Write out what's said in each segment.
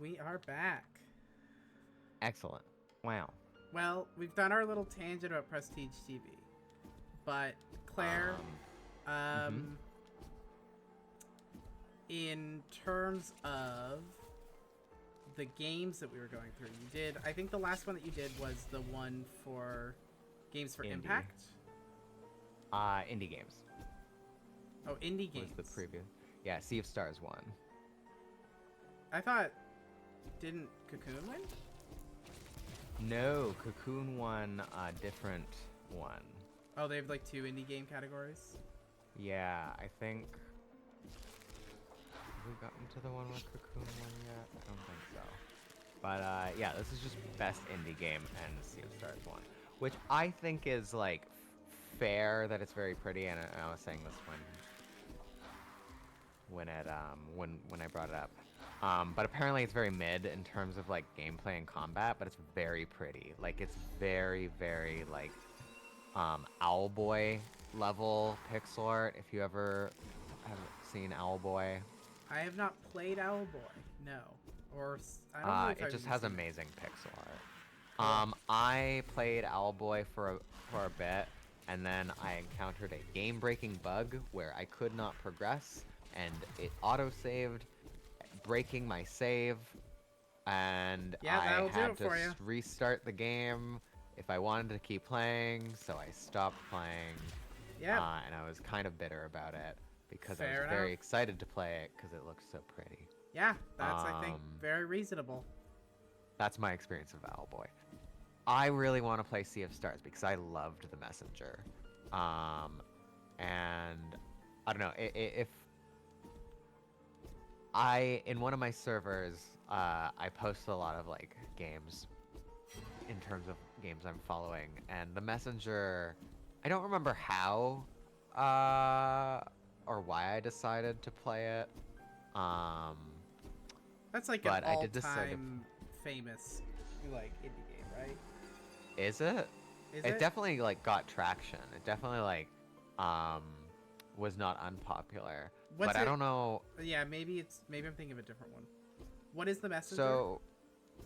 We are back. Excellent. Wow. Well, we've done our little tangent about Prestige TV, but Claire, Um. Mhm. um, in terms of the games that we were going through, you did. I think the last one that you did was the one for games for Indie. Impact. Indie games Oh, indie was the games. previous. Yeah, Sea of Stars one. I thought didn't Cocoon win? No, Cocoon won a different one. Oh, they have like two indie game categories. Yeah, I think. Have we gotten to the one with Cocoon won yet? I don't think so. But yeah, this is just best indie game, and Sea of Stars won, which I think is like fair that it's very pretty. And I was saying this when I brought it up. But apparently it's very mid in terms of like gameplay and combat, but it's very pretty. Like it's very, very like Owlboy level pixel art. If you ever have seen Owlboy, I have not played Owlboy. No, or I don't know if it I've just even has seen it. amazing pixel Cool. art. I played Owlboy for a bit, and then I encountered a game-breaking bug where I could not progress, and it auto-saved, breaking my save, and Yeah, I that'll do had it to for you. restart the game if I wanted to keep playing, so I stopped playing, Yep. and I was kind of bitter about it because I was Fair enough. very excited to play it because it looked so pretty. Yeah, that's I think Um, very reasonable. that's my experience of Owlboy. I really want to play Sea of Stars because I loved the Messenger, um, and I don't know if I in one of my servers I post a lot of like games in terms of games I'm following, and the Messenger, I don't remember how uh, or why I decided to play it, um, That's like an but I did decide to. all-time famous like indie game, right? Is it? Is It it? definitely like got traction. It definitely like um was not unpopular. What's But I it? don't know. Yeah, maybe I'm thinking of a different one. What is the messenger? So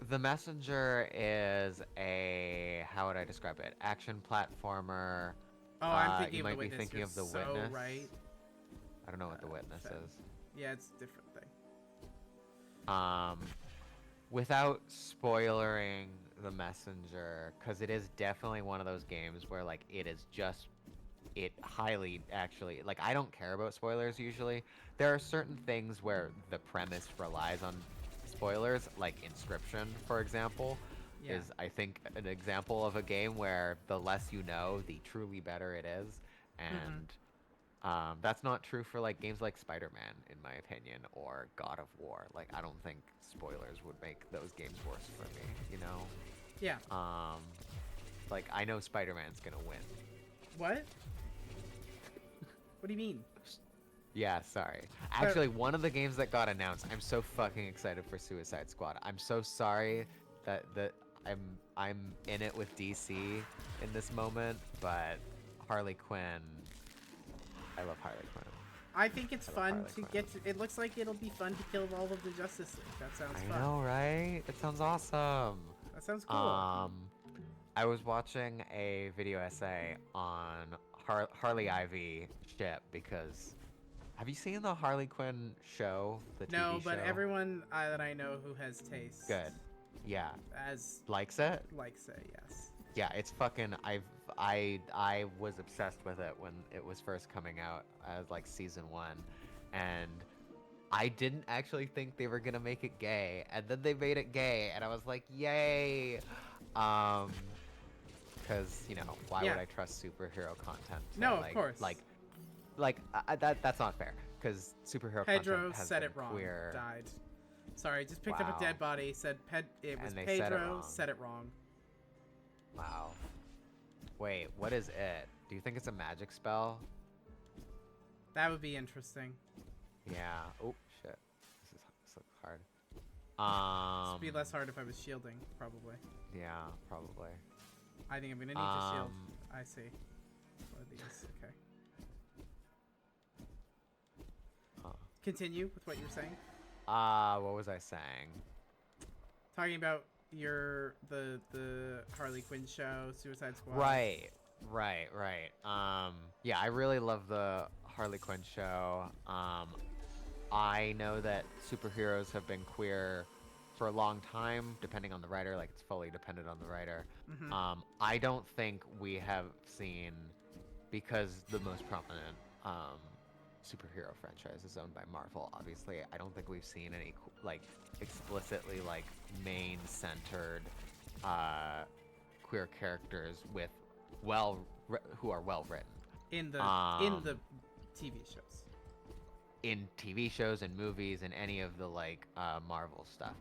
the Messenger is a, how would I describe it? Action platformer. Oh, I'm You thinking of the might be witness. thinking You're of The so Witness. right. I don't know what The Witness Fed. is. Yeah, it's a different thing. Um Without spoilering the Messenger, because it is definitely one of those games where like it is just, it highly actually, like I don't care about spoilers usually. There are certain things where the premise relies on spoilers, like Inscription, for example, Yeah. is I think an example of a game where the less you know, the truly better it is, Mm-hmm. and that's not true for like games like Spider-Man, in my opinion, or God of War. Like I don't think spoilers would make those games worse for me. You know, Yeah. like I know Spider-Man's gonna win. What? What do you mean? Yeah, sorry. But Actually, one of the games that got announced, I'm so fucking excited for Suicide Squad. I'm so sorry that I'm in it with DC in this moment, but Harley Quinn, I love Harley Quinn. I think it's I love fun Harley to Quinn. get. It looks like it'll be fun to kill all of the Justice League. That sounds I fun. know, right? It sounds awesome. That sounds cool. Um, I was watching a video essay on Harley Ivy ship because, have you seen the Harley Quinn show, the No, TV but show? everyone that I know who has taste Good. Yeah. as Likes it? likes it. Yes. Yeah, it's fucking, I was obsessed with it when it was first coming out as like season 1, and I didn't actually think they were gonna make it gay, and then they made it gay, and I was like, yay! Um, because why Yeah. would I trust superhero content No, to of course. that's not fair, because superhero content Pedro has said been it wrong. queer. Died. Sorry, just picked up a Wow, dead body. Said it was and they said it Pedro. wrong. Said it wrong. Wow. Wait, what is it? Do you think it's a magic spell? That would be interesting. Yeah. Oh shit. This looks hard. This would be less hard if I was shielding, probably. Yeah, probably. I think I'm gonna need to shield. Um. I see. One of these. Okay. Huh. Continue with what you're saying. What was I saying? Talking about the Harley Quinn show, Suicide Squad. Right. Yeah, I really love the Harley Quinn show. I know that superheroes have been queer for a long time, depending on the writer. Like, it's fully dependent on the writer. Mm-hmm. I don't think we have seen, because the most prominent superhero franchise is owned by Marvel. Obviously, I don't think we've seen any like explicitly like main-centered queer characters with who are well written In the TV shows. in TV shows and movies and any of the like Marvel stuff.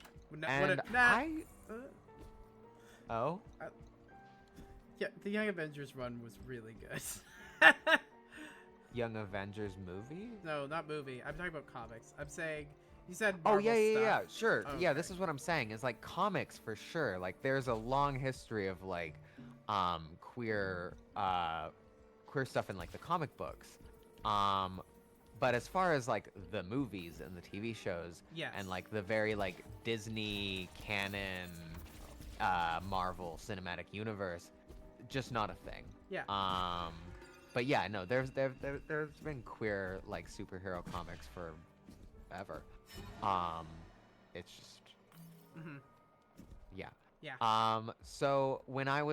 Oh, Yeah, the Young Avengers run was really good. Young Avengers movie? No, not movie. I'm talking about comics. I'm saying you said Oh Marvel yeah, stuff. sure. Okay. Yeah, this is what I'm saying. Is like comics for sure. Like there's a long history of like queer stuff in like the comic books. But as far as like the movies and the TV shows Yes. and like the very like Disney canon Marvel Cinematic Universe, just not a thing. Yeah. But yeah, no, there's been queer like superhero comics forever. It's just Mm-hmm. yeah. Yeah. So when I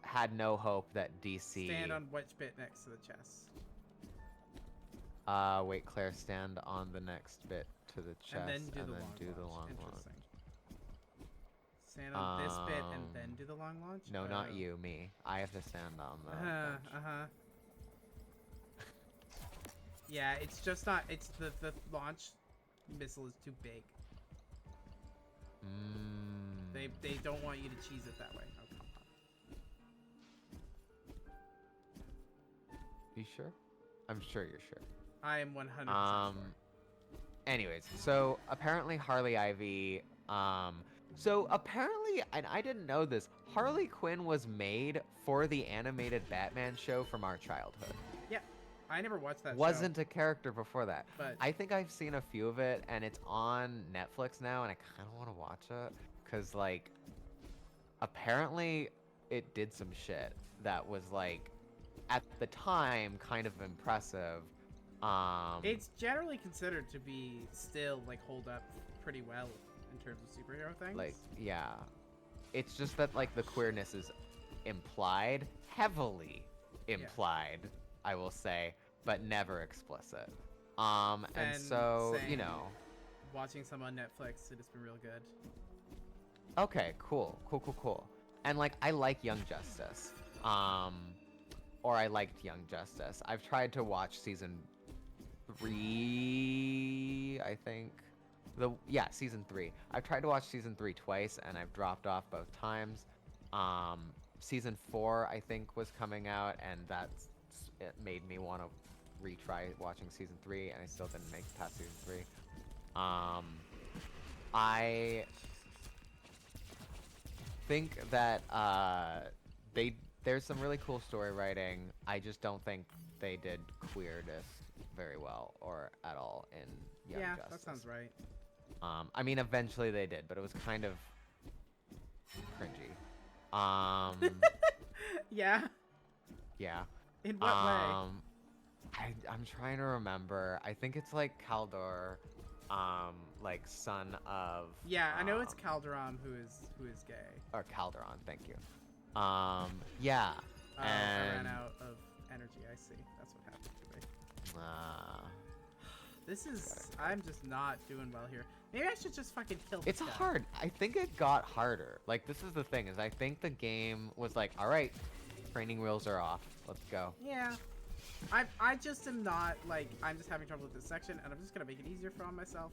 had no hope that DC Stand on which bit next to the chest. wait, Claire, stand on the next bit to the chest And then do the long launch. launch. Stand on this bit and then do the long launch? No, not you, me. I have to stand on the bench. Yeah, it's just not. It's the launch missile is too big. They don't want you to cheese it that way. Oh, come on. You sure? I'm sure you're sure. I am 100% sure. Anyways, so apparently Harley Ivy, so apparently, and I didn't know this, Harley Quinn was made for the animated Batman show from our childhood. Yeah, I never watched that Wasn't a character before that. But I think I've seen a few of it, and it's on Netflix now, and I kind of want to watch it, because, like, apparently it did some shit that was, like, at the time, kind of impressive. It's generally considered to be still, like, hold up pretty well in terms of superhero things. Like, yeah. It's just that, like, the queerness is implied, heavily implied, I will say, but never explicit. And so, you know. Watching some on Netflix, it has been real good. Okay, cool. And, like, I like Young Justice. Or I liked Young Justice. I've tried to watch season 3, I think. Season 3. I've tried to watch season 3 twice, and I've dropped off both times. Season 4, I think, was coming out, and it made me want to retry watching season 3, and I still didn't make it past season 3. I think that there's some really cool story writing. I just don't think they did queerness very well or at all in Young Justice. That sounds right. I mean, eventually they did, but it was kind of cringy. Yeah. Yeah. In what way? I'm trying to remember. I think it's like Kaldor, like son of. Yeah, I know it's Calderon who is gay. Or Calderon, thank you. Yeah. I ran out of energy. I see. That's what happened to me. This is. I'm just not doing well here. Maybe I should just fucking kill this It's guy. hard. I think it got harder. Like, this is the thing, is I think the game was like, alright, training wheels are off. Let's go. Yeah. I just am not, like, I'm just having trouble with this section, and I'm just gonna make it easier for myself.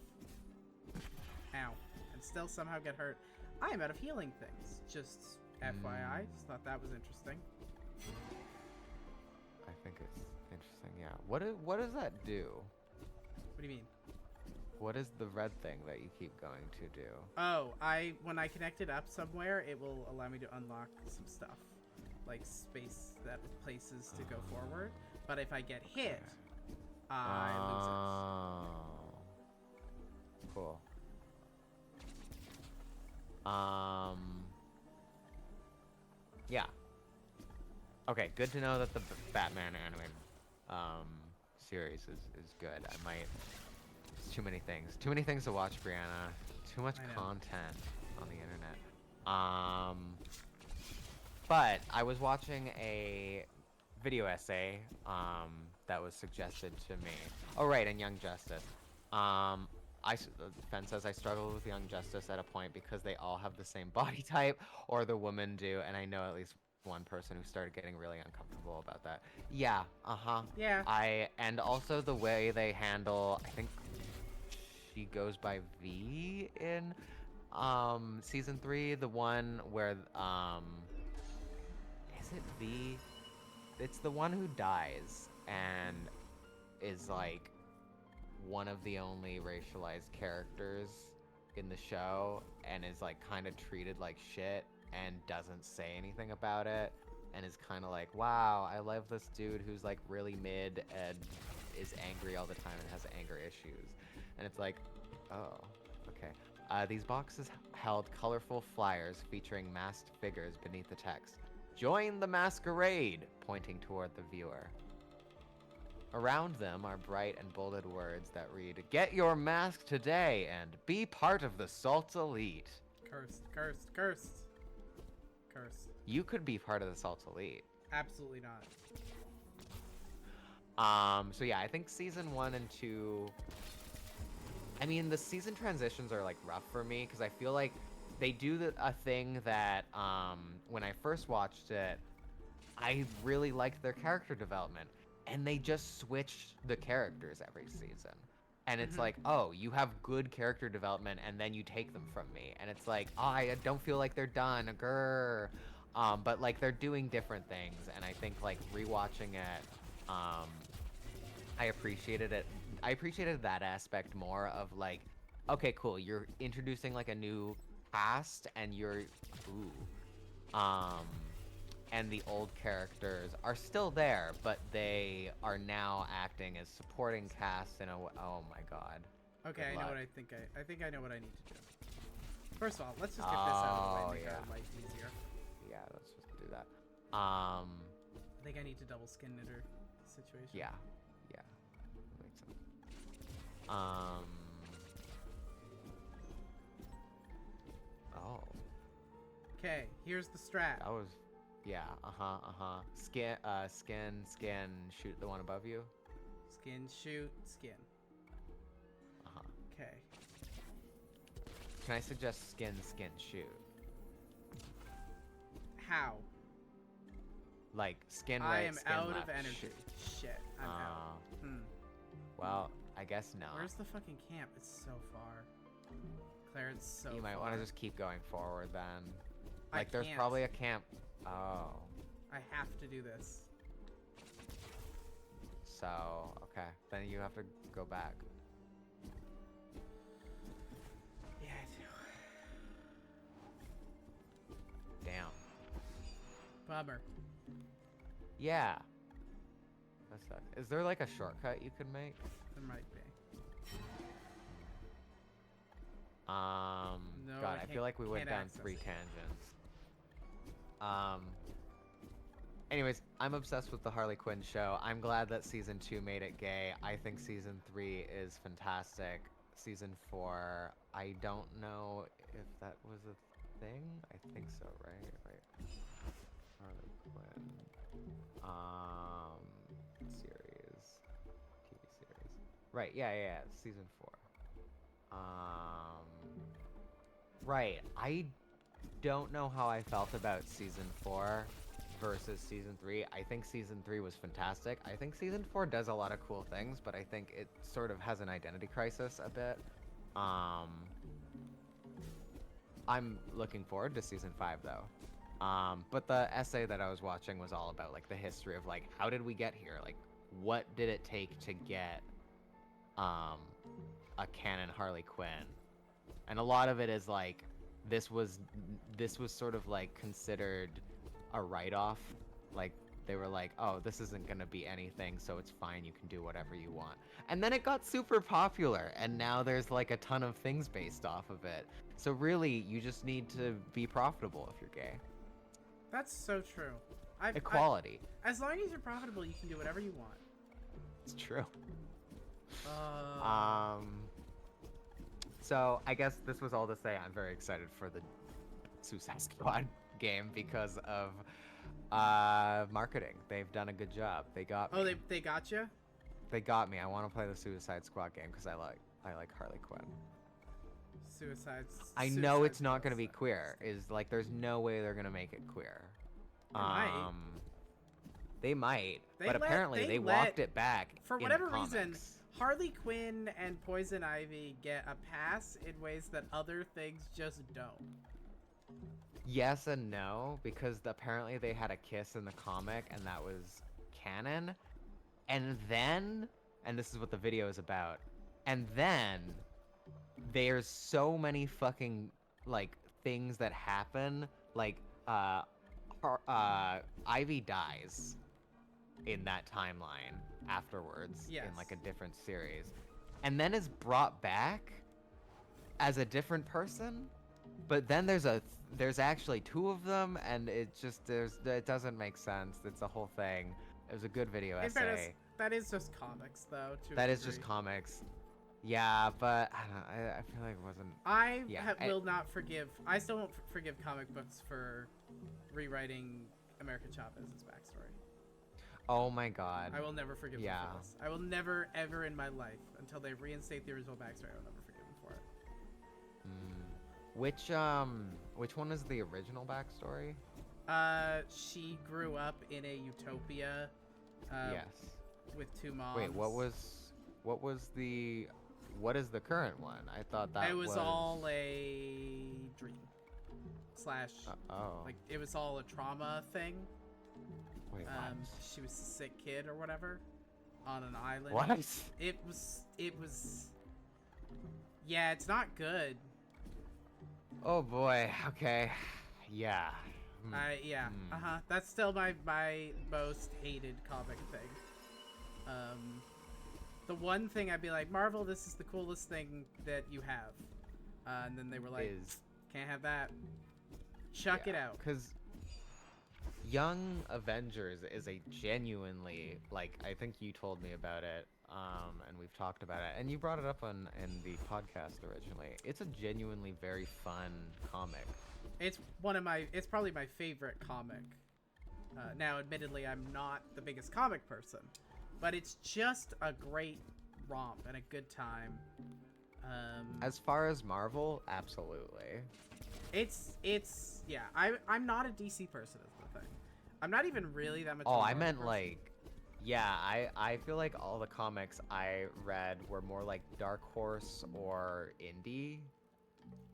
Ow. And still somehow get hurt. I am out of healing things. Just FYI. Just thought that was interesting. I think it's interesting, yeah. What does that do? What do you mean? What is the red thing that you keep going to do? Oh, when I connect it up somewhere, it will allow me to unlock some stuff. Like places to go forward. But if I get hit, I lose it. Cool. Um, yeah. Okay, good to know that the Batman animated series is good. I might. It's too many things. Too many things to watch, Brianna. Too much I know. content on the internet. But I was watching a video essay that was suggested to me. Oh, right, and Young Justice. Fen says I struggled with Young Justice at a point because they all have the same body type, or the women do, and I know at least one person who started getting really uncomfortable about that. Yeah, Yeah. and also the way they handle, I think she goes by V in season 3, the one where is it V? It's the one who dies and is like one of the only racialized characters in the show and is like kind of treated like shit and doesn't say anything about it and is kind of like, wow, I love this dude who's like really mid and is angry all the time and has anger issues. And it's like, oh, okay. These boxes held colorful flyers featuring masked figures beneath the text. Join the masquerade, pointing toward the viewer. Around them are bright and bolded words that read, get your mask today and be part of the Salt Elite. Cursed, cursed, cursed. Cursed. You could be part of the Salt Elite. Absolutely not. So yeah, I think season 1 and 2, I mean, the season transitions are like rough for me because I feel like they do a thing that when I first watched it, I really liked their character development. And they just switch the characters every season. And it's like, oh, you have good character development, and then you take them from me. And it's like, oh, I don't feel like they're done. Grr. But like they're doing different things, and I think like rewatching it, I appreciated it. I appreciated that aspect more of like, okay, cool, you're introducing like a new cast, and you're, and the old characters are still there, but they are now acting as supporting cast in a oh my god. Okay, Good I know luck. what I think I know what I need to do. First of all, let's just get this out of the way and make our life easier. Yeah, let's just do that. I think I need to double skin knitter situation. Yeah. Makes sense. Oh. Okay, here's the strat. That was, yeah, Skin, shoot the one above you. Skin, shoot, skin. Okay. Can I suggest skin, shoot? How? Like, skin I right, am skin out left, of energy. shoot. Shit, I'm out. Well, I guess no. Where's the fucking camp? It's so far. Claire, it's so You might far. want to just keep going forward then. I Like, there's can't. probably a camp. Oh. I have to do this. So, okay. Then you have to go back. Yeah, I do. Damn. Bummer. Yeah. That sucks. Is there like a shortcut you could make? There might be. No, God, I feel like we went can't down access 3 it. tangents. Anyways, I'm obsessed with the Harley Quinn show. I'm glad that season 2 made it gay. I think season 3 is fantastic. Season 4, I don't know if that was a thing. I think so, right? Harley Quinn. Series. TV series. Right, yeah. Season 4. Right. I don't know how I felt about season 4 versus season 3. I think season 3 was fantastic. I think season 4 does a lot of cool things, but I think it sort of has an identity crisis a bit. I'm looking forward to season 5 though. But the essay that I was watching was all about like the history of like how did we get here? Like what did it take to get a canon Harley Quinn? And a lot of it is like this was sort of like considered a write-off. Like they were like, oh, this isn't gonna be anything, so it's fine, you can do whatever you want. And then it got super popular, and now there's like a ton of things based off of it. So really, you just need to be profitable if you're gay. That's so true. Equality. As long as you're profitable, you can do whatever you want. It's true. Uh, So I guess this was all to say I'm very excited for the Suicide Squad game because of marketing. They've done a good job. They got me. Oh, they got you? They got me. I want to play the Suicide Squad game because I like Harley Quinn. I know it's not going to be queer. There's no way they're going to make it queer. They might. But apparently they walked it back for in whatever the comics. reason. Harley Quinn and Poison Ivy get a pass in ways that other things just don't. Yes and no, because apparently they had a kiss in the comic and that was canon. And then, and this is what the video is about, and then there's so many fucking, like, things that happen, like, Ivy dies in that timeline afterwards, yes, in like a different series, and then is brought back as a different person, but then there's actually two of them, and it doesn't make sense. It's a whole thing. It was a good video essay. Fairness, that is just comics, though. That is just comics. Yeah, but I don't know, I feel like it wasn't. I will not forgive. I still won't forgive comic books for rewriting America Chavez's backstory. Oh my god. I will never forgive them for this. I will never, ever in my life, until they reinstate the original backstory, I will never forgive them for it. Which one is the original backstory? She grew up in a utopia. Yes. With two moms. Wait, what is the current one? I thought that it was all a dream. Like, it was all a trauma thing. Wait, what? She was a sick kid or whatever on an island. What? It was yeah, it's not good. Oh boy. Okay. Yeah. That's still my most hated comic thing. The one thing I'd be like, Marvel, this is the coolest thing that you have. And then they were like, can't have that. Chuck it out. Because Young Avengers is a genuinely, like, I think you told me about it, and we've talked about it, and you brought it up in the podcast originally. It's a genuinely very fun comic. It's probably my favorite comic. Now, admittedly, I'm not the biggest comic person, but it's just a great romp and a good time. As far as Marvel, absolutely. Yeah, I'm not a DC person is the thing. I'm not even really that much. Oh, I meant person. Like, yeah, I feel like all the comics I read were more like Dark Horse or indie.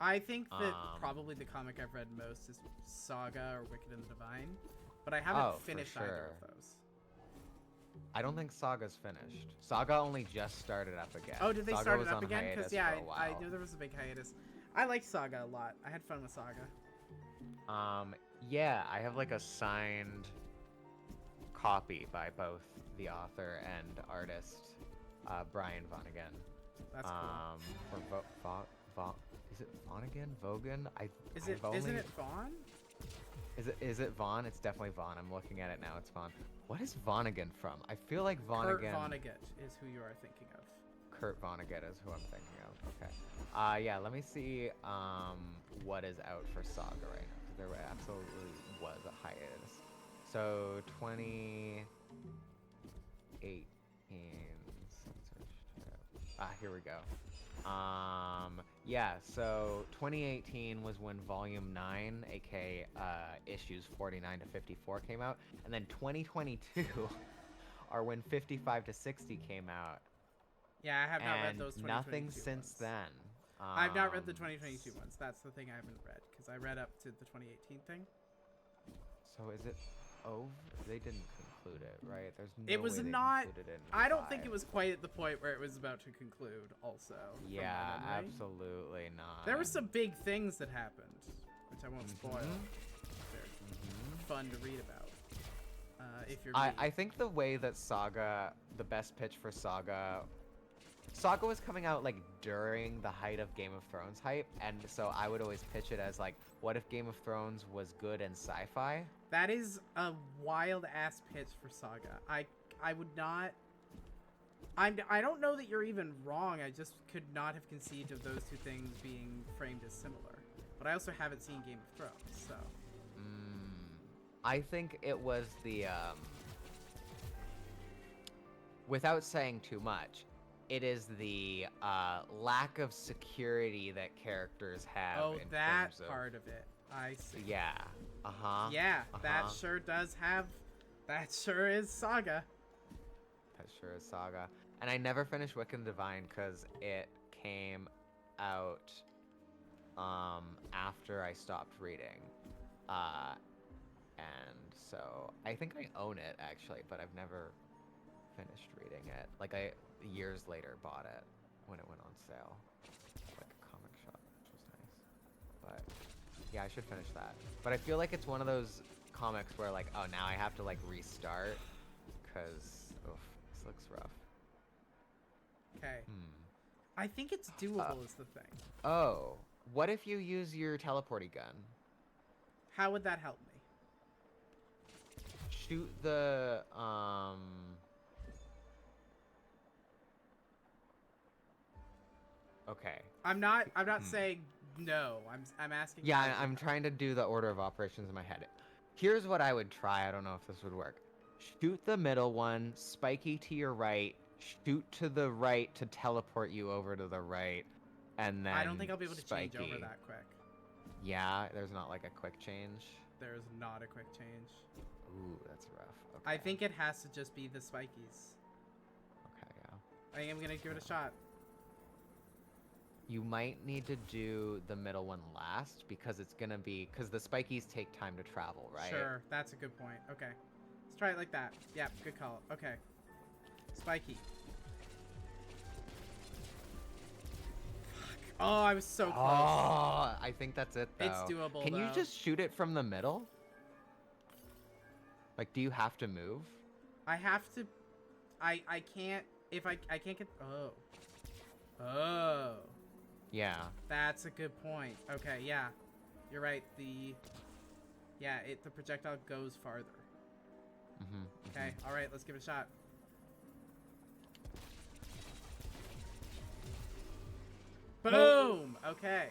I think that probably the comic I've read most is Saga or Wicked and the Divine, but I haven't finished either of those. I don't think Saga's finished. Saga only just started up again. Oh, did they Saga start was it up again? Because yeah, I knew while. there was a big hiatus. I liked Saga a lot. I had fun with Saga. Yeah, I have like a signed copy by both the author and artist, Brian Vonnegut. That's cool. Or is it Vonnegut? Vogan? Isn't it Vaughn? Is it Vaughn? It's definitely Vaughn. I'm looking at it now. It's Vaughn. What is Vonnegut from? I feel like Vonnegut. Kurt Vonnegut is who you are thinking of. Kurt Vonnegut is who I'm thinking of. Okay. Yeah. Let me see. What is out for Saga right now? There absolutely was a hiatus. So 2018. Here we go. Yeah, so 2018 was when Volume 9, aka issues 49 to 54 came out, and then 2022 are when 55 to 60 came out. Yeah, I have not read those 2022 nothing since ones. then. I've not read the 2022 ones. That's the thing I haven't read, because I read up to the 2018 thing. So is it over? They didn't conclude it, right? There's no it was way they not. concluded it in I don't 5. think it was quite at the point where it was about to conclude. Also. Yeah, absolutely not. There were some big things that happened, which I won't spoil. They're fun to read about. if you're I, me. I think the way that Saga, the best pitch for Saga was coming out like during the height of Game of Thrones hype, and so I would always pitch it as like, what if Game of Thrones was good and sci-fi? That is a wild ass pitch for Saga. I would not. I don't know that you're even wrong. I just could not have conceived of those two things being framed as similar. But I also haven't seen Game of Thrones, so. I think it was the without saying too much, it is the lack of security that characters have. Oh, in that terms of, part of it. I see. Yeah. Yeah, that sure does have. That sure is Saga. That sure is Saga. And I never finished Wiccan Divine because it came out after I stopped reading. And so I think I own it actually, but I've never finished reading it. Like I years later bought it when it went on sale, like a comic shop, which was nice. But yeah, I should finish that. But I feel like it's one of those comics where like, oh, now I have to like restart because this looks rough. Okay. I think it's doable is the thing. Oh, what if you use your teleporty gun? How would that help me? Shoot the Okay. I'm not saying no. I'm asking. Yeah, I'm trying to do the order of operations in my head. Here's what I would try. I don't know if this would work. Shoot the middle one, spiky to your right, shoot to the right to teleport you over to the right, and then I don't think I'll be able to change spiky. over that quick. Yeah, there's not like a quick change. There's not a quick change. Ooh, that's rough. Okay. I think it has to just be the spikies. Okay, yeah. I am gonna give it a shot. You might need to do the middle one last because it's gonna be because the spikies take time to travel, right? Sure, that's a good point. Okay, let's try it like that. Yep, good call. Okay, spiky. Fuck. Oh, I was so close. Oh, I think that's it though. It's doable. Can you though. just shoot it from the middle? Like, do you have to move? I have to. I can't. If I can't get. Oh. Oh. Yeah. That's a good point. Okay, yeah. You're right. The projectile goes farther. Okay, all right, let's give it a shot. Boom! Okay.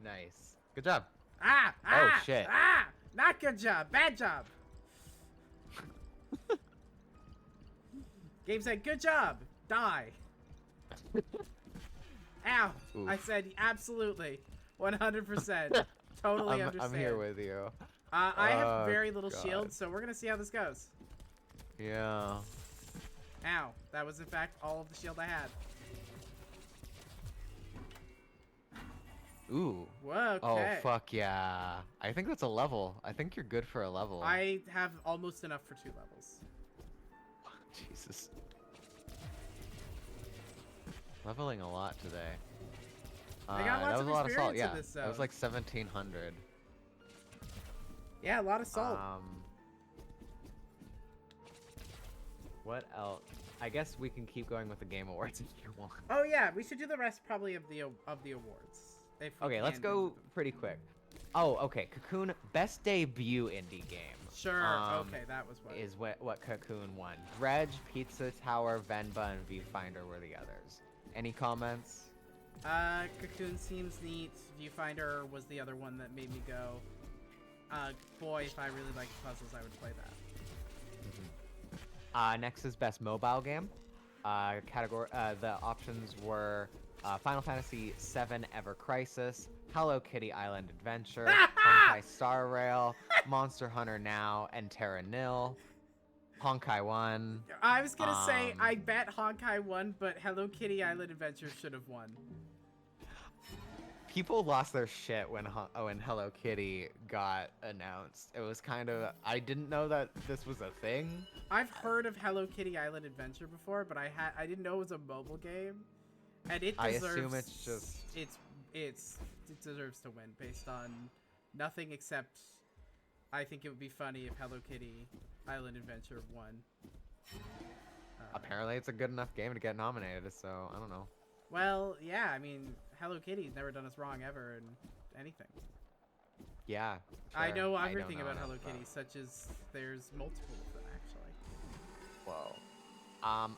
Nice. Good job. Ah! Oh, shit. Ah! Not good job. Bad job. Game said, good job. Die. Ow. Oof. I said absolutely. 100%. Totally understand. I'm here with you. I have very little God. shield, so we're going to see how this goes. Yeah. Ow. That was, in fact, all of the shield I had. Ooh. Whoa, Oh, okay. fuck yeah. I think that's a level. I think you're good for a level. I have almost enough for 2 levels. Jesus. Leveling a lot today. I got lots that was of a lot of salt. experience Yeah, in this that was zone. like 1700. Yeah, a lot of salt. What else? I guess we can keep going with the game awards if you want. Oh yeah, we should do the rest probably of the awards. If we Okay, let's can go do them. pretty quick. Oh, okay. Cocoon best debut indie game. Sure. Okay, that was what. Is what Cocoon won. Dredge, Pizza Tower, Venba, and Viewfinder were the others. Any comments? Cocoon seems neat. Viewfinder was the other one that made me go, boy, if I really liked puzzles, I would play that. Next is best mobile game. Category. The options were Final Fantasy VII Ever Crisis, Hello Kitty Island Adventure, Honkai Star Rail, Monster Hunter Now, and Terra Nil. Honkai won. I was gonna say, I bet Honkai won, but Hello Kitty Island Adventure should have won. People lost their shit when Hello Kitty got announced. It was kind of, I didn't know that this was a thing. I've heard of Hello Kitty Island Adventure before, but I didn't know it was a mobile game, and it deserves. I assume it's just. It deserves to win based on nothing except I think it would be funny if Hello Kitty Island Adventure won. Apparently, it's a good enough game to get nominated, so I don't know. Well, yeah, I mean, Hello Kitty's never done us wrong ever in anything. Yeah. I sure. know I don't everything know about enough Hello Kitty, such as there's multiple of them, actually. Whoa.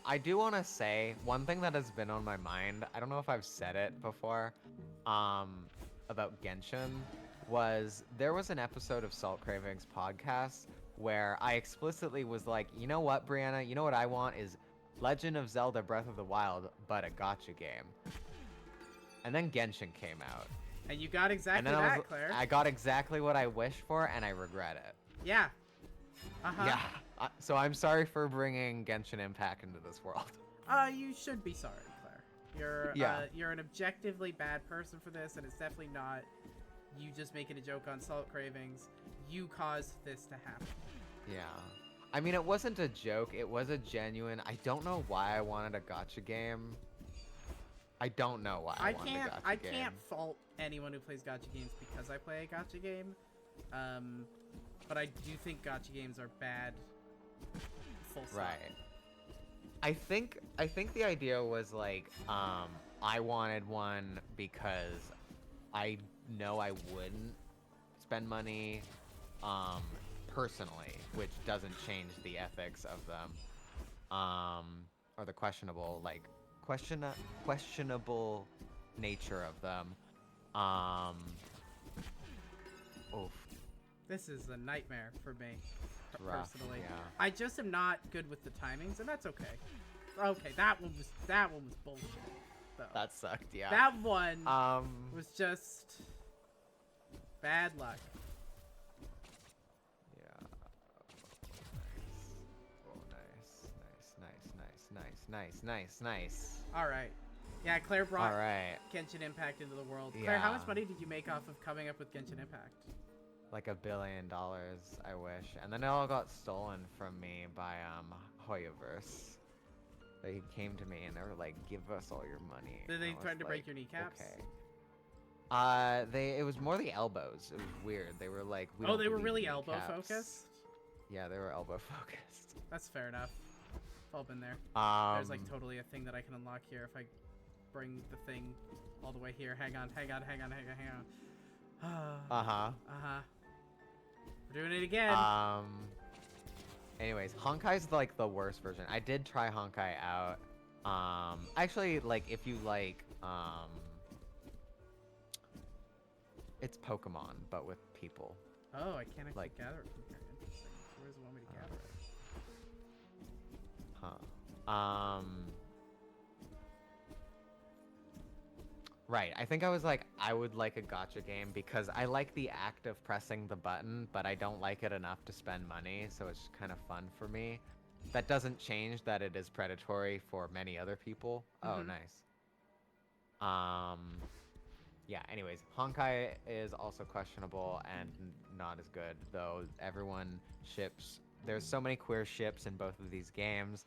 I do want to say one thing that has been on my mind. I don't know if I've said it before. About Genshin, was there was an episode of Salt Cravings podcast where I explicitly was like, you know what, Brianna, you know what I want is Legend of Zelda Breath of the Wild, but a gacha game. And then Genshin came out. And you got exactly And then that, Claire. I got exactly what I wished for, and I regret it. Yeah. Uh-huh. Yeah. So I'm sorry for bringing Genshin Impact into this world. You should be sorry, Claire. You're an objectively bad person for this, and it's definitely not you just making a joke on Salt Cravings. You caused this to happen. Yeah. I mean, it wasn't a joke. It was a genuine... I don't know why I wanted a gacha game. I don't know why I wanted a gacha game. I can't fault anyone who plays gacha games because I play a gacha game. But I do think gacha games are bad. Full stop. Right. I think the idea was like, I wanted one because I know I wouldn't spend money, personally, which doesn't change the ethics of them, or the questionable nature of them. Oof. This is a nightmare for me, Rough, personally. yeah. I just am not good with the timings, and that's okay. Okay, that one was bullshit. Though. That sucked, yeah. That one was just bad luck. Yeah. Oh, nice. All right. Yeah, Claire brought All right. Genshin Impact into the world. Claire, how Yeah. much money did you make off of coming up with Genshin Impact? Like $1 billion, I wish. And then it all got stolen from me by Hoyoverse. They came to me and they were like, "Give us all your money." Did they And I try was to break like, your kneecaps? Okay. It was more the elbows. It was weird. They were like, we don't They were believe really in elbow kneecaps. focused? Yeah, they were elbow focused. That's fair enough. I've all been there. There's like totally a thing that I can unlock here if I bring the thing all the way here. Hang on. Uh-huh. We're doing it again. Anyways, Honkai's like the worst version. I did try Honkai out. Actually, like, if you like, it's Pokemon, but with people. Oh, I can't actually like- gather it from here. Interesting. So where does it want me to gather it? Right. I think I was like, I would like a gacha game because I like the act of pressing the button, but I don't like it enough to spend money, so it's kind of fun for me. That doesn't change that it is predatory for many other people. Oh, nice. Yeah, anyways, Honkai is also questionable and not as good, though everyone ships. There's so many queer ships in both of these games.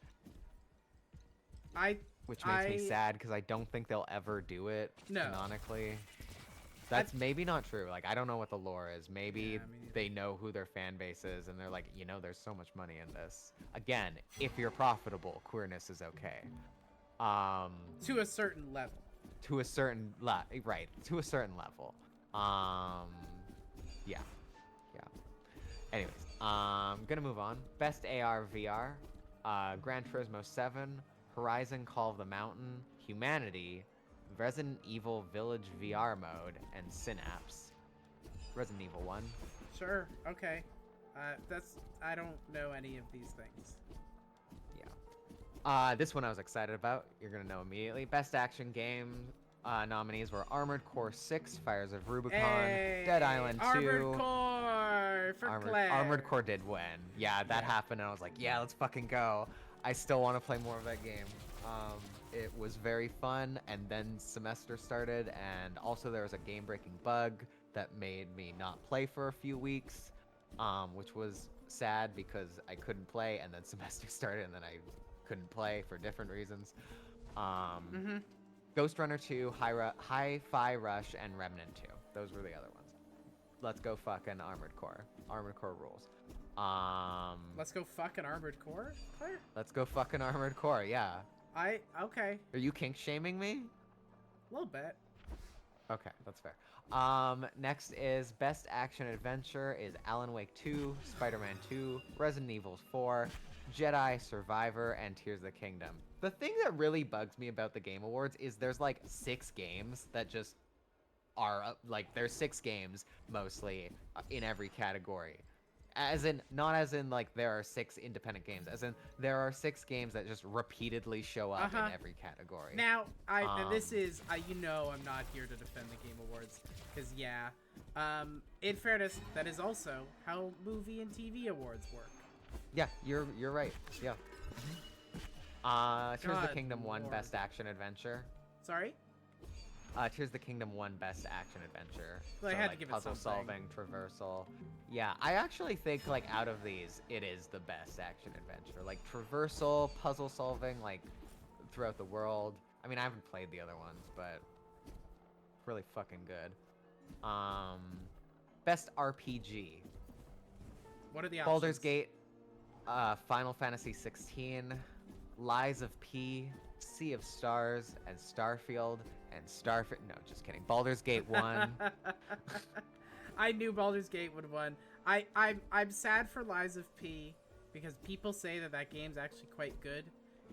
Which makes me sad because I don't think they'll ever do it canonically. That's maybe not true. Like, I don't know what the lore is. Maybe they know who their fan base is and they're like, you know, there's so much money in this. Again, if you're profitable, queerness is okay. To a certain level. To a certain right, to a certain level. Yeah. Anyways, gonna move on. Best AR VR, Gran Turismo 7, Horizon Call of the Mountain, Humanity, Resident Evil Village VR mode, and Synapse. Resident Evil 1. Sure. Okay. I don't know any of these things. Yeah. This one I was excited about. You're gonna know immediately. Best action game nominees were Armored Core 6, Fires of Rubicon, Dead Island 2. Armored Core for Claire. Armored Core did win. Yeah, that happened, and I was like, yeah, let's fucking go. I still want to play more of that game. It was very fun, and then semester started, and also there was a game-breaking bug that made me not play for a few weeks, which was sad because I couldn't play, and then semester started, and then I couldn't play for different reasons. Ghost Runner 2, Hi-Fi Rush, and Remnant 2. Those were the other ones. let's go fucking Armored Core. Armored Core rules. Let's go fucking Armored Core, Claire? Let's go fucking Armored Core, yeah. Okay. Are you kink shaming me? A little bit. Okay, that's fair. Next is Best Action Adventure is Alan Wake 2, Spider-Man 2, Resident Evil 4, Jedi Survivor, and Tears of the Kingdom. The thing that really bugs me about the Game Awards is there's like 6 games that just are like there's 6 games mostly in every category. As in, not as in like there are 6 independent games, as in there are 6 games that just repeatedly show up in every category. Now, and this is, you know, I'm not here to defend the Game Awards, because yeah, in fairness, that is also how movie and TV awards work. Yeah, you're right. Yeah. Tears of the Kingdom won Lord. Best Action Adventure. Sorry? Tears of the Kingdom won Best Action Adventure. Well, I had to give it puzzle something. solving, traversal. Yeah, I actually think like out of these, it is the best action adventure. Like traversal, puzzle solving, like throughout the world. I mean, I haven't played the other ones, but really fucking good. Best RPG. What are the options? Baldur's Gate, Final Fantasy 16, Lies of P, Sea of Stars, and Starfield, and Starfield. No, just kidding. Baldur's Gate 1. I knew Baldur's Gate would win. I'm sad for Lies of P because people say that game's actually quite good,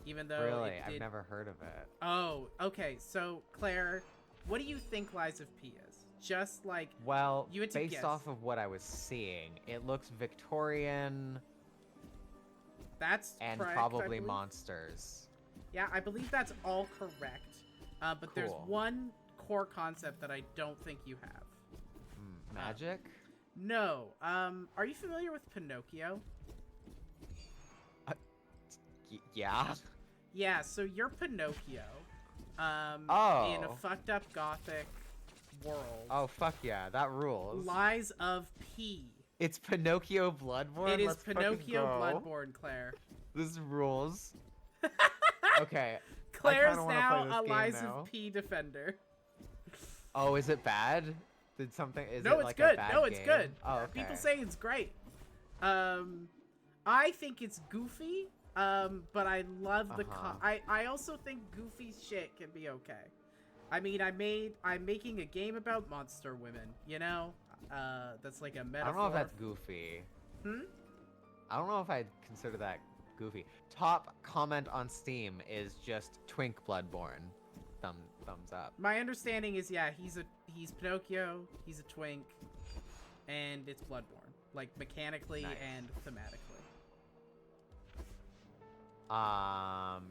even though Really? it did... I've never heard of it. Oh, okay. So Claire, what do you think Lies of P is? Just like Well, you had to based guess. off of what I was seeing, it looks Victorian That's and correct, I probably believe. monsters. Yeah, I believe that's all correct. But there's Cool. one core concept that I don't think you have. Magic? No. Are you familiar with Pinocchio? Yeah. Yeah, so you're Pinocchio. Oh. In a fucked up gothic world. Oh, fuck yeah. That rules. Lies of P. It's Pinocchio Bloodborne? It is Let's fucking Pinocchio go. Bloodborne, Claire. This rules. Okay. Claire's wanna now play this a game Lies now. of P defender. Oh, is it bad? Did something... Is No, it it's like good. A bad No, it's game? good. Oh, okay. People say it's great. I think it's goofy. But I love the I also think goofy shit can be okay. I mean, I'm making a game about monster women, you know? That's like a metaphor. I don't know if that's goofy. Hmm? I don't know if I'd consider that goofy. Top comment on Steam is just Twink Bloodborne. Thumbs up. My understanding is, yeah, he's Pinocchio, he's a twink, and it's Bloodborne, like mechanically Nice. and thematically.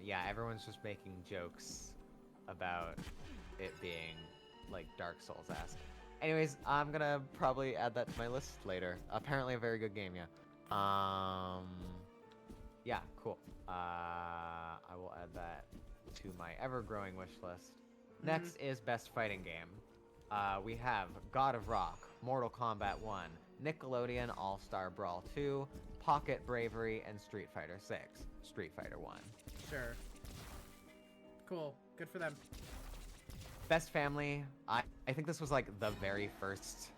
Yeah, everyone's just making jokes about it being like Dark Souls-esque. Anyways, I'm gonna probably add that to my list later. Apparently a very good game, yeah. Yeah, cool. I will add that to my ever-growing wish list. Next is Best Fighting Game. We have God of Rock, Mortal Kombat 1, Nickelodeon All-Star Brawl 2, Pocket Bravery, and Street Fighter 6. Street Fighter 1. Sure. Cool. Good for them. Best Family. I think this was like the very first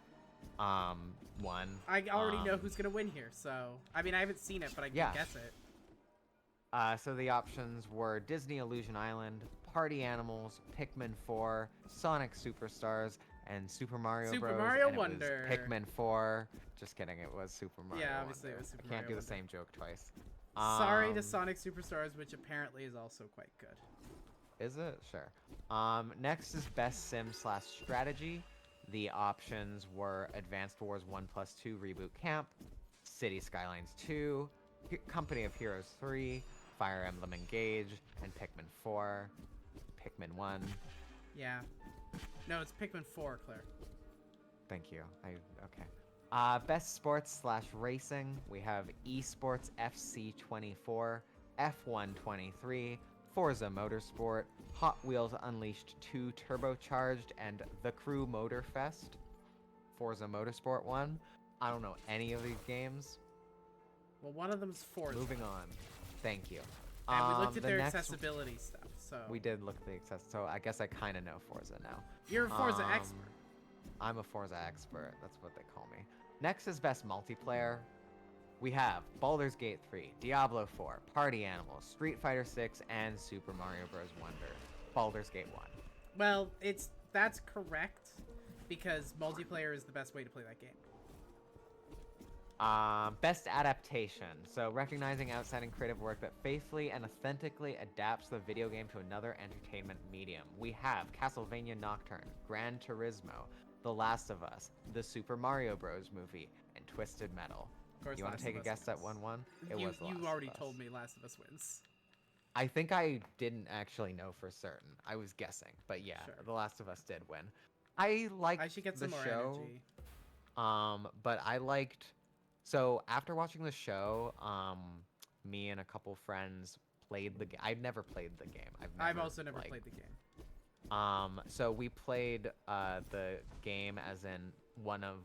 one. I already know who's gonna win here, so I mean I haven't seen it, but I can Yeah. guess it. So the options were Disney Illusion Island, Party Animals, Pikmin 4, Sonic Superstars, and Super Mario Super Bros. Mario and it Wonder. was Pikmin 4. Just kidding, it was Super Mario Yeah, obviously it Wonder. was Super I can't Mario do the Wonder. same joke twice. Sorry to Sonic Superstars, which apparently is also quite good. Is it? Sure. Next is Best Sim/Strategy. The options were Advanced Wars 1+2 Reboot Camp, City Skylines 2, Company of Heroes 3, Fire Emblem Engage, and Pikmin 4. Pikmin 1. Yeah. No, it's Pikmin 4, Claire. Thank you. Okay. Best Sports/Racing. We have Esports FC 24, F1 23, Forza Motorsport, Hot Wheels Unleashed 2 Turbocharged, and The Crew Motorfest. Forza Motorsport 1. I don't know any of these games. Well, one of them's Forza. Moving on. Thank you. And we looked at the their next- accessibility stuff, so... We did look at the access, so I guess I kind of know Forza now. You're a Forza expert. I'm a Forza expert. That's what they call me. Next is best multiplayer. We have Baldur's Gate 3, Diablo 4, Party Animals, Street Fighter 6, and Super Mario Bros. Wonder. Baldur's Gate 1. Well, that's correct, because multiplayer is the best way to play that game. Best adaptation. So recognizing outstanding creative work that faithfully and authentically adapts the video game to another entertainment medium. We have Castlevania Nocturne, Gran Turismo, The Last of Us, the Super Mario Bros. Movie, and Twisted Metal. Of course, You want to take a guess at 1-1? It was The Last You already of Us. told me Last of Us wins. I think I didn't actually know for certain. I was guessing, but yeah, Sure. The Last of Us did win. I liked I should get the some more show. energy. But I liked. So after watching the show, me and a couple friends played the game. I've never played the game. I've also never played the game. So we played the game, as in one of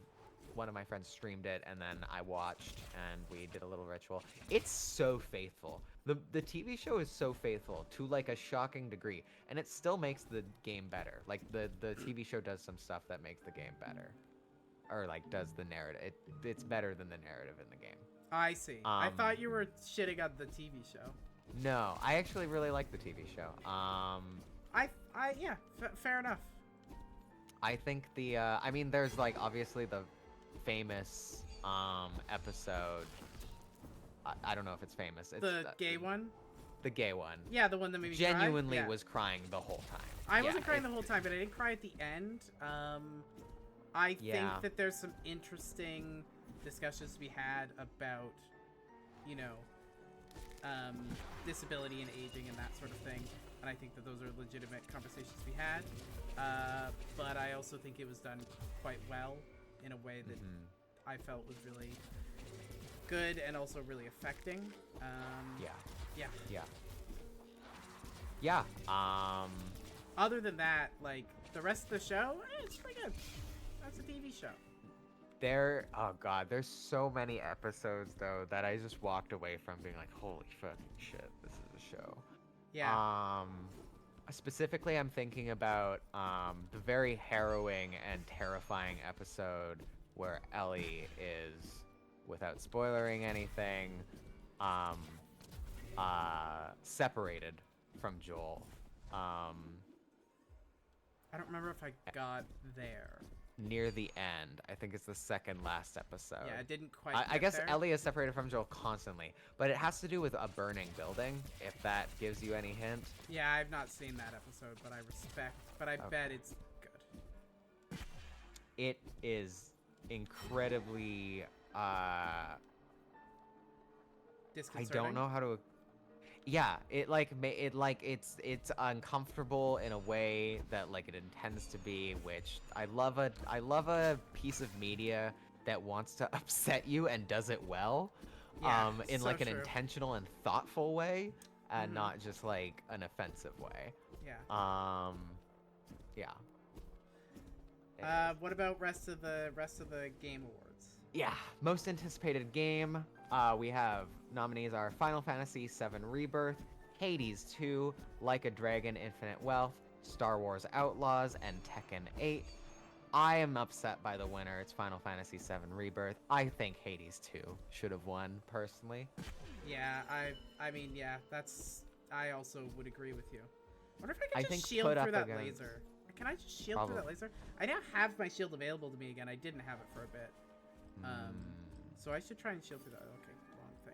my friends streamed it, and then I watched, and we did a little ritual. It's so faithful. The TV show is so faithful to like a shocking degree, and it still makes the game better. Like the TV show does some stuff that makes the game better, or like does the narrative. It's better than the narrative in the game. I see. I thought you were shitting on the TV show. No, I actually really like the TV show. Yeah, fair enough. I think I mean, there's like obviously the famous episode. I don't know if it's famous. It's The gay one? The gay one. Yeah, the one that made me Genuinely cry? Yeah. was crying the whole time. I wasn't crying the whole time, but I didn't cry at the end. I think that there's some interesting discussions to be had about, you know, disability and aging and that sort of thing. And I think that those are legitimate conversations to be had. But I also think it was done quite well in a way that I felt was really good and also really affecting. Other than that, like, the rest of the show, it's pretty good. That's a TV show. Oh god, there's so many episodes though that I just walked away from being like, holy fucking shit, this is a show. Yeah. Specifically, I'm thinking about the very harrowing and terrifying episode where Ellie is, without spoilering anything, separated from Joel. I don't remember if I got there. Near the end. I think it's the second last episode. Yeah, I didn't quite I guess there. Ellie is separated from Joel constantly, but it has to do with a burning building, if that gives you any hint. Yeah, I've not seen that episode, but I bet it's good. It is incredibly, I Disconcerting. don't know how to... Yeah, it's uncomfortable in a way that like it intends to be, which I love a piece of media that wants to upset you and does it well, in so like an true. intentional and thoughtful way, and not just like an offensive way. Yeah. Yeah. What about rest of the game awards? Yeah, most anticipated game. We have nominees are Final Fantasy VII Rebirth, Hades 2, Like a Dragon Infinite Wealth, Star Wars Outlaws, and Tekken 8. I am upset by the winner. It's Final Fantasy VII Rebirth. I think Hades 2 should have won, personally. Yeah, I mean, yeah, I also would agree with you. I wonder if I can just put shield up through that against- laser. Can I just shield through that laser? I now have my shield available to me again. I didn't have it for a bit. So I should try and shield through that. Okay, wrong thing.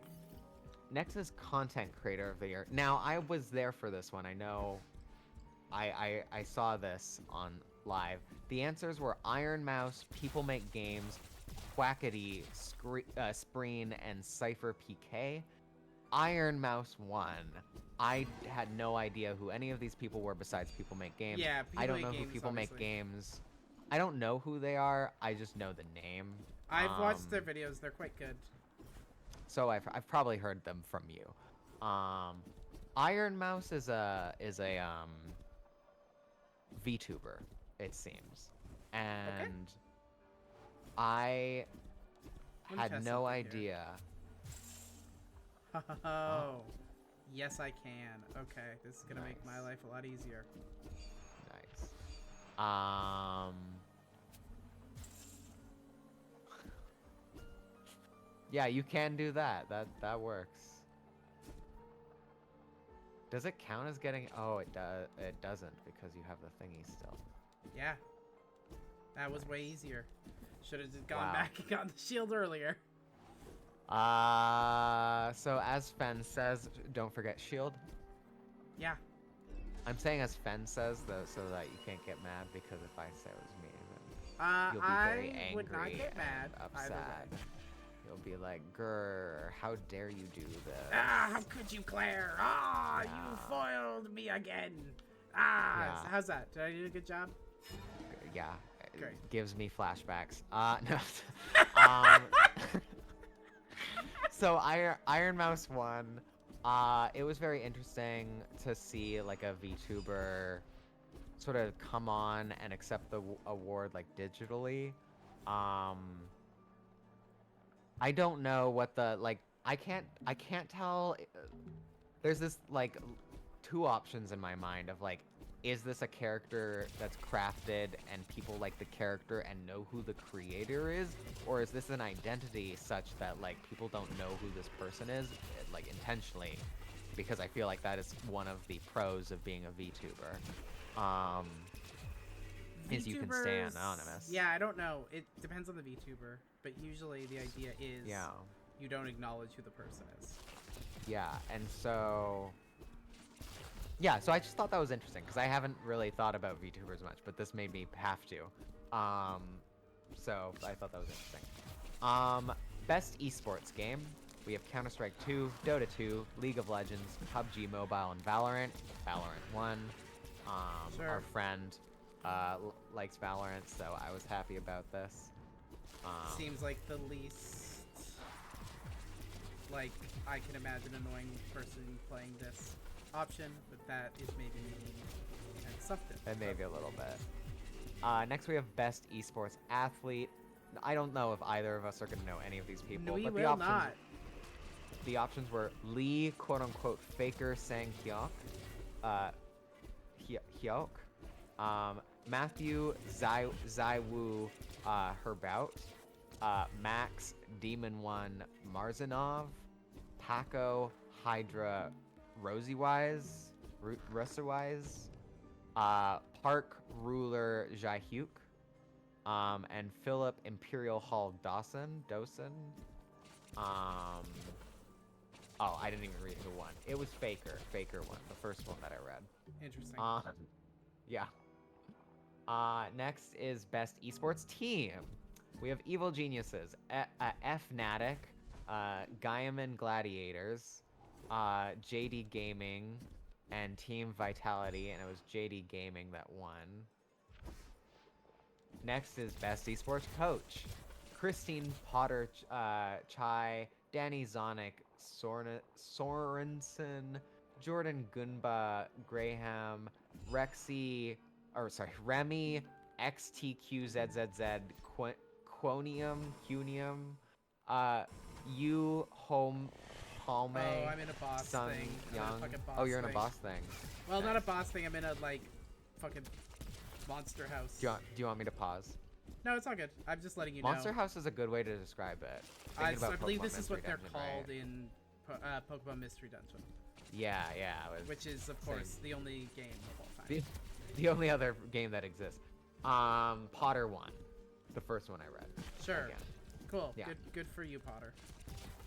Next is Content Creator of the Year. Now, I was there for this one. I know I saw this on live. The answers were Iron Mouse, People Make Games, Quackity, Spreen, and Cypher PK. Iron Mouse won. I had no idea who any of these people were besides People Make Games. Yeah, I don't People know Make who Games, People Make obviously. Games. I don't know who they are. I just know the name. I've watched their videos. They're quite good. So I've probably heard them from you. Iron Mouse is a VTuber, it seems, and I Let me had test no something here. idea. Oh, yes, I can. Okay, this is gonna make my life a lot easier. Nice. Yeah, you can do that. That works. Does it count as getting? Oh, it does. It doesn't because you have the thingy still. Yeah. That was way easier. Should have just gone Wow. back and gotten the shield earlier. So as Fen says, don't forget shield. Yeah. I'm saying as Fen says though, so that you can't get mad because if I say it was me, then you'll be very I angry would not get mad and either upset. way. You'll be like, "Grr, how dare you do this?" Ah, how could you, Claire? Ah, Yeah. you foiled me again. Ah, Yeah. so how's that? Did I do a good job? Yeah, it Great. gives me flashbacks. No. um, so Iron Mouse won. It was very interesting to see like a VTuber sort of come on and accept the award like digitally. Um, I don't know what the like. I can't tell. There's this like two options in my mind of like, is this a character that's crafted and people like the character and know who the creator is, or is this an identity such that like people don't know who this person is like intentionally? Because I feel like that is one of the pros of being a VTuber. Is you can stay VTubers, anonymous. Yeah, I don't know. It depends on the VTuber, but usually the idea is Yeah. you don't acknowledge who the person is. Yeah, and so yeah, so I just thought that was interesting because I haven't really thought about VTubers much, but this made me have to. So I thought that was interesting. Best esports game. We have Counter-Strike 2, Dota 2, League of Legends, PUBG Mobile, and Valorant. Valorant won. Sure. Our friend likes Valorant, so I was happy about this. Seems like the least, like, I can imagine annoying person playing this option, but that is maybe me and something. And maybe a little bit. Next we have Best Esports Athlete. I don't know if either of us are going to know any of these people, We but will not. the options were Lee, quote-unquote, Faker Sang Hyok, Matthew Zaiwu Herbout, Max Demon One Marzanov, Paco Hydra Rosywise, Park Ruler Jahyuk, and Philip Imperial Hall Dawson. Oh, I didn't even read who won. It was Faker. Faker won, the first one that I read. Interesting. Yeah. Next is Best Esports Team. We have Evil Geniuses, Fnatic, Gaiaman Gladiators, JD Gaming, and Team Vitality, and it was JD Gaming that won. Next is Best Esports Coach. Christine Potter Chai, Danny Zonic, Sorensen, Jordan Gunba, Graham, Remy, XTQZZZ, Quonium, Yu Home, Palme, Oh, I'm in a boss Sun thing. I'm in a Young. fucking boss Oh, you're in a thing. boss thing. Well, not a Nice. boss thing. I'm in a, like, fucking monster house. Do you want me to pause? No, it's all good. I'm just letting you Monster know. House is a good way to describe it. Thinking So about I believe Pokemon this is what Mystery they're Dungeon, called right? in Pokemon Mystery Dungeon, Yeah, it was which is, of course, the only game of all time. the only other game that exists. Potter won. The first one I read. Sure. Again. Cool. Yeah. Good for you, Potter.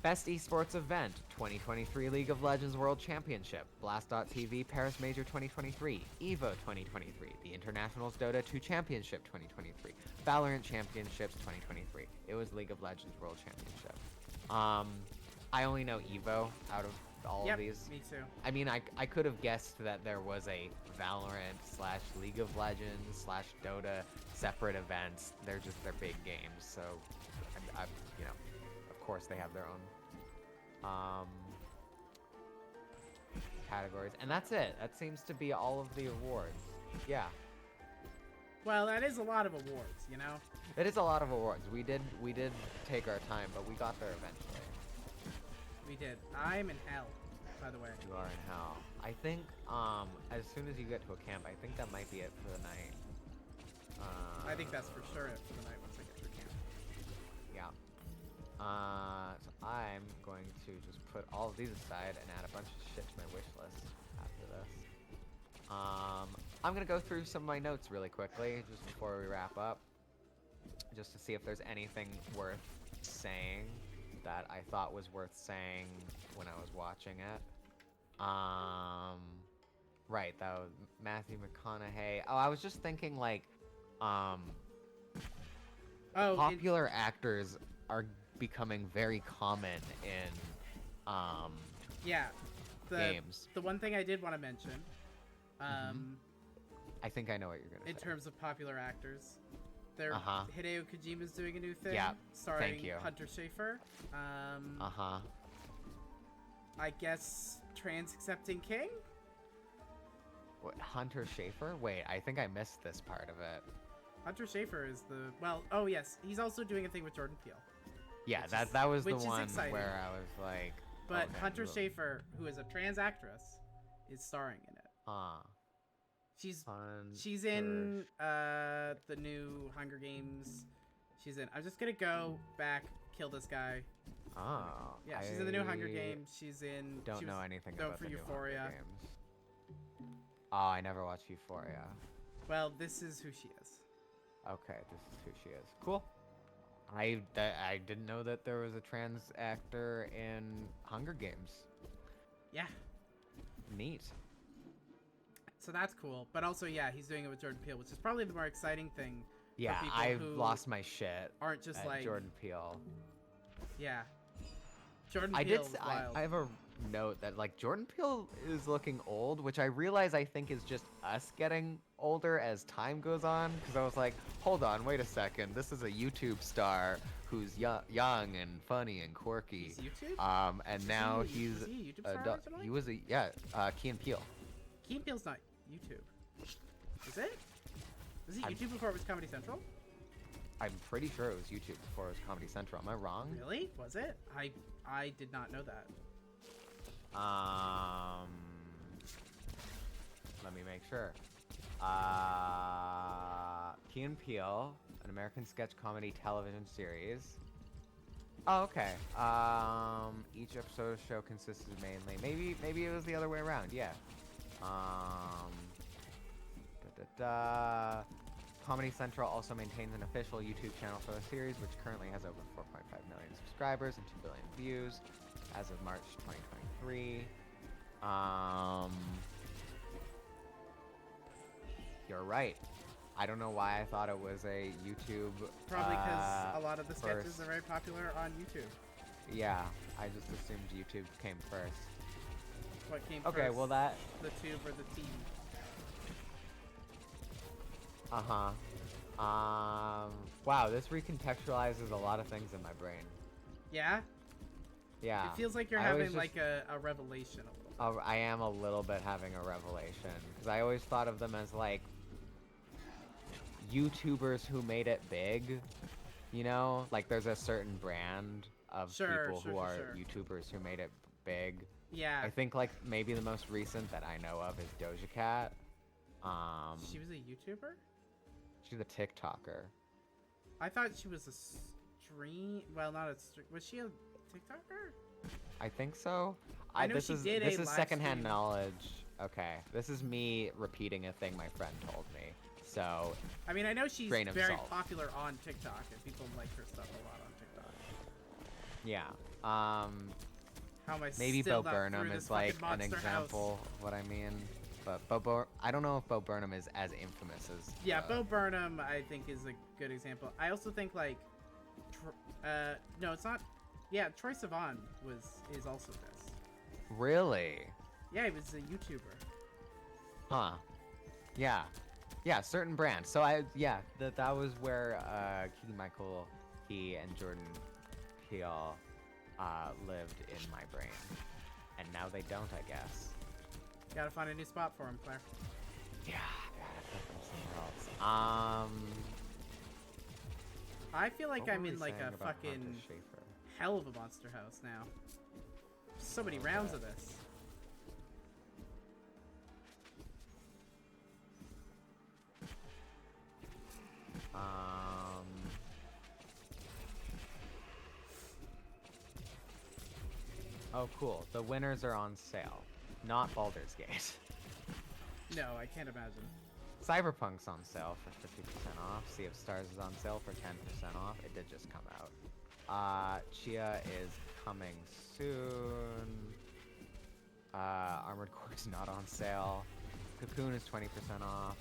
Best Esports Event, 2023 League of Legends World Championship, Blast.tv Paris Major 2023, EVO 2023, the Internationals Dota 2 Championship 2023, Valorant Championships 2023. It was League of Legends World Championship. I only know EVO out of all Yep, of these. me too. I mean, I could have guessed that there was a Valorant / League of Legends / Dota separate events. They're big games, so I you know, of course they have their own categories, and that's it. That seems to be all of the awards. Yeah, Well, that is a lot of awards, you know? it is a lot of awards. We did take our time, but we got there eventually. We did. I'm in hell, by the way. You are in hell. I think as soon as you get to a camp, I think that might be it for the night. I think that's for sure it for the night once I get to camp. Yeah. So I'm going to just put all of these aside and add a bunch of shit to my wish list after this. I'm gonna go through some of my notes really quickly just before we wrap up, just to see if there's anything worth saying that I thought was worth saying when I was watching it. Right, that was Matthew McConaughey. Oh, I was just thinking like, popular actors are becoming very common in, yeah, games. The one thing I did want to mention, I think I know what you're gonna say. in terms of popular actors, there Hideo Kojima's doing a new thing, Yeah, starring thank you. Hunter Schafer. I guess trans accepting king. What, Hunter Schafer? Wait, I think I missed this part of it. Hunter Schafer is the oh yes, he's also doing a thing with Jordan Peele. Yeah, that was the which is one exciting. where I was like. But okay, Hunter Schafer, who is a trans actress, is starring in it. She's in the new Hunger Games. She's in. I'm just gonna go back, kill this guy. Oh. Yeah, she's in the new Hunger Games. She's in. Don't know anything about for the Euphoria. new Hunger Games. Oh, I never watched Euphoria. Well, this is who she is. Okay, this is who she is. Cool. I didn't know that there was a trans actor in Hunger Games. Yeah. Neat. So that's cool. But also, yeah, he's doing it with Jordan Peele, which is probably the more exciting thing. Yeah, I've lost my shit. Aren't just like Jordan Peele. Yeah. Jordan Peele is wild. I have a note that like Jordan Peele is looking old, which I realize I think is just us getting older as time goes on. Because I was like, hold on, wait a second, this is a YouTube star who's young and funny and quirky. He's YouTube? And now he's was he a YouTube star originally? he was Key and Peele. Key and Peele's not YouTube. Is it? Was he YouTube before it was Comedy Central? I'm pretty sure it was YouTube before it was Comedy Central. Am I wrong? Really? Was it? I did not know that. Let me make sure. Key and Peele, an American sketch comedy television series. Oh, okay. Each episode of the show consisted mainly. Maybe it was the other way around. Yeah. Comedy Central also maintains an official YouTube channel for the series, which currently has over 4.5 million subscribers and 2 billion views as of March 2023. You're right. I don't know why I thought it was a YouTube. Probably because a lot of the sketches are very popular on YouTube. Yeah, I just assumed YouTube came first. What came first? Okay, well that. The tube or the T? Wow, this recontextualizes a lot of things in my brain. Yeah? Yeah. It feels like you're having like a revelation a little bit. I am a little bit having a revelation. Because I always thought of them as like YouTubers who made it big. You know? Like there's a certain brand of people who are YouTubers who made it big. Yeah. I think like maybe the most recent that I know of is Doja Cat. She was a YouTuber? She's a TikToker. I thought she was a stream. Well, not a stream. Was she a TikToker? I think so. I know she did This a is live secondhand stream. knowledge. Okay, this is me repeating a thing my friend told me. So. I mean, I know she's grain of very salt. popular on TikTok, and people like her stuff a lot on TikTok. Yeah. How am I Maybe still Bo not Burnham through is this like fucking an monster example house? of what I mean. But I don't know if Bo Burnham is as infamous as. Yeah, Bo Burnham, I think, is a good example. I also think like, no, it's not. Yeah, Troye Sivan is also this. Really? Yeah, he was a YouTuber. Huh. Yeah. Yeah, certain brands. So that was where Keegan-Michael Key and Jordan Peele lived in my brain. And now they don't, I guess. Gotta find a new spot for him, Claire. Yeah, gotta put them somewhere else. I feel like What I'm were in we like saying a about fucking Hunter Schafer? hell of a monster house now. So many rounds of this. Oh, cool. The winners are on sale. Not Baldur's Gate. No, I can't imagine. Cyberpunk's on sale for 50% off. Sea of Stars is on sale for 10% off. It did just come out. Chia is coming soon. Armored Core is not on sale. Cocoon is 20% off.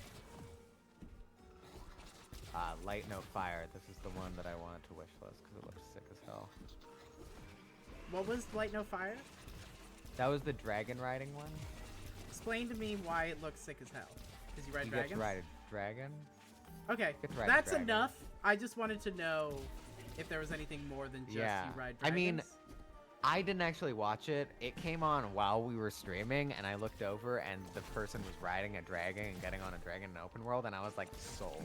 Light No Fire. This is the one that I wanted to wishlist because it looks sick as hell. What was Light No Fire? That was the dragon riding one. Explain to me why it looks sick as hell. Because you ride dragons? You get to ride a dragon. Okay, Get to ride a that's dragon. enough. I just wanted to know if there was anything more than just you ride dragons. I mean, I didn't actually watch it. It came on while we were streaming, and I looked over, and the person was riding a dragon and getting on a dragon in open world, and I was like, sold.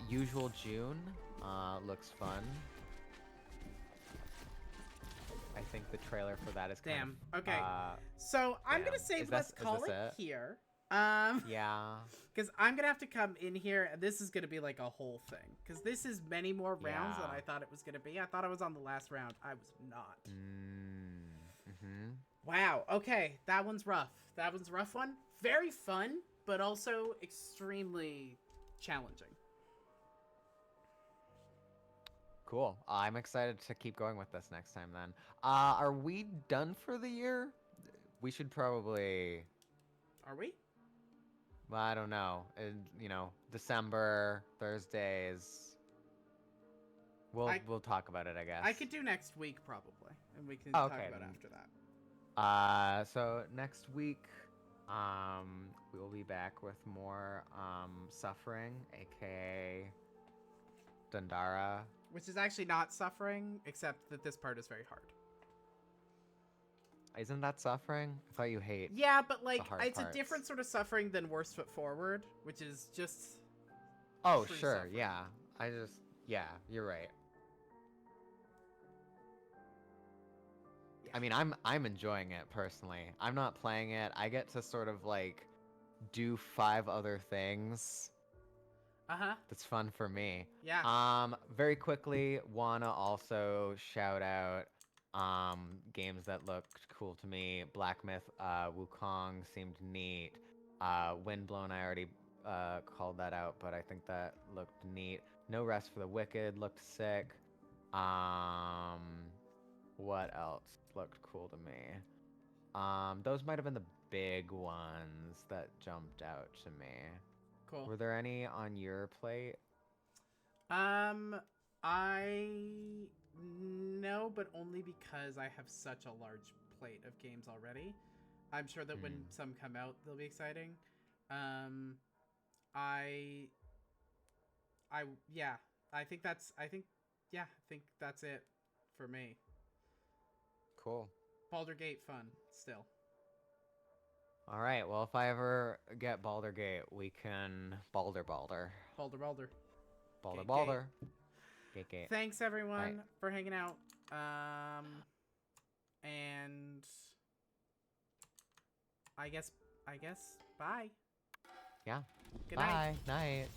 Usual June looks fun. I think the trailer for that is kind of, okay. So I'm damn. gonna say let's call it here. Yeah. Because I'm gonna have to come in here, and this is gonna be like a whole thing. Because this is many more rounds than I thought it was gonna be. I thought I was on the last round. I was not. Wow. Okay, that one's rough. That one's a rough one. Very fun, but also extremely challenging. Cool. I'm excited to keep going with this next time then. Are we done for the year? We should probably... Are we? Well, I don't know. December, Thursdays. We'll talk about it, I guess. I could do next week probably, and we can talk about it after that. So next week, we will be back with more Suffering, aka Dandara. Which is actually not Suffering, except that this part is very hard. Isn't that Suffering? I thought you hate. Yeah, but like it's parts. a different sort of suffering than Worst Foot Forward, which is just. Oh sure, suffering. yeah. You're right. Yeah. I mean, I'm enjoying it personally. I'm not playing it. I get to sort of like do 5 other things. That's fun for me. Yeah. Very quickly, wanna also shout out games that looked cool to me. Black Myth, Wukong seemed neat. Windblown, I already called that out, but I think that looked neat. No Rest for the Wicked looked sick. What else looked cool to me? Those might have been the big ones that jumped out to me. Cool. Were there any on your plate? No, but only because I have such a large plate of games already. I'm sure that when some come out, they'll be exciting. I think that's it for me. Cool. Baldur's Gate fun still. All right. Well, if I ever get Baldur's Gate, we can Balder. Gate. Thanks everyone right. for hanging out. And I guess bye. Yeah. Good Bye. night. Night.